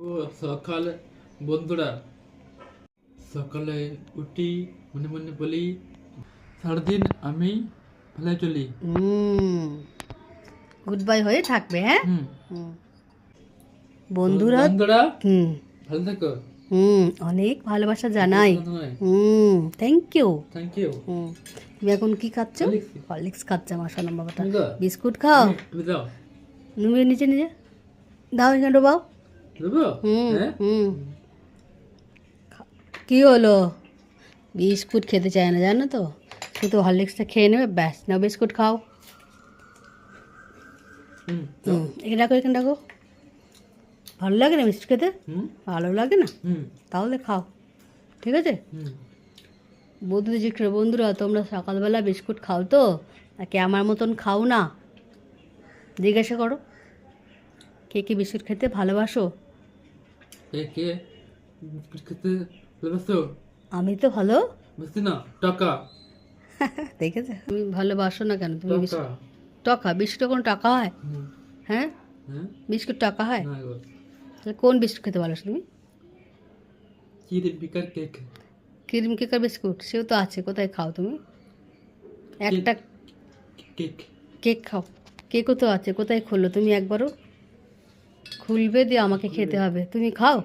ও সকালে বন্ধুরা, সকালে উঠি, মনে মনে বলি সারাদিন আমি ভালো চলি। গুড বাই হয়ে থাকবে। হ্যাঁ, হুম বন্ধুরা। বন্ধুরা হুম ভালো থাকো। অনেক ভালোবাসা জানাই। Thank you. Thank you. তুমি এখন কি খাচ্ছ? হরলিক্স। হরলিক্স খাচ্ছ আমার সোনা বাবাটা। তুমি দাও। বিস্কুট খাও। তুমি দাও। তুমি নিচে নিজে দাও, এখানে ডোবাও। দেবো? হুম হ্যাঁ। হুম কি হলো? বিস্কুট খেতে চায় না জানো তো, শুধু হরলিক্সটা খেয়ে নেবে, ব্যাস। নাও বিস্কুট খাও। দাও। এখানে রাখো, এখানে রাখো। ভালো লাগে না বিস্কুট খেতে? ভালো লাগে না? তাহলে খাও, ঠিক আছে? বন্ধুদের জিজ্ঞেস করো, বন্ধুরা তোমরা সকালবেলা বিস্কুট খাও তো, নাকি আমার মতন খাও না? জিজ্ঞাসা করো, কে কে বিস্কুট খেতে ভালোবাসো? কে কে বিস্কুট খেতে ভালোবাসো? আমি তো ভালো। বুঝছি না, টাকা। দেখেছো, তুমি ভালোবাসো না কেন? তুমি টাকা। টাকা, বিস্কুটে কোনো টাকা হয়? হুম। হ্যাঁ, হ্যাঁ। বিস্কুট টাকা হয়? না গো। তাহলে কোন বিস্কুট খেতে ভালোবাসো তুমি? কি রে বিকার কেক। ক্রিম কেকার বিস্কুট, সেও তো আছে, কোথায় খাও তুমি? একটা কেক। কেক খাও। কেকও তো আছে, কোথায় খুললো তুমি? একবারও খুলবে, দিয়ে আমাকে খেতে হবে। তুমি খাও?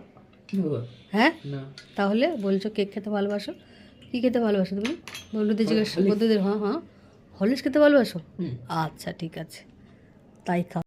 হ্যাঁ, না। তাহলে বলছো কেক খেতে ভালোবাসো, কি খেতে ভালোবাসো তুমি? বন্ধুদের জিজ্ঞেস, বন্ধুদের। হ্যাঁ হ্যাঁ, হরলিক্স খেতে ভালোবাসো? আচ্ছা ঠিক আছে, তাই খাও।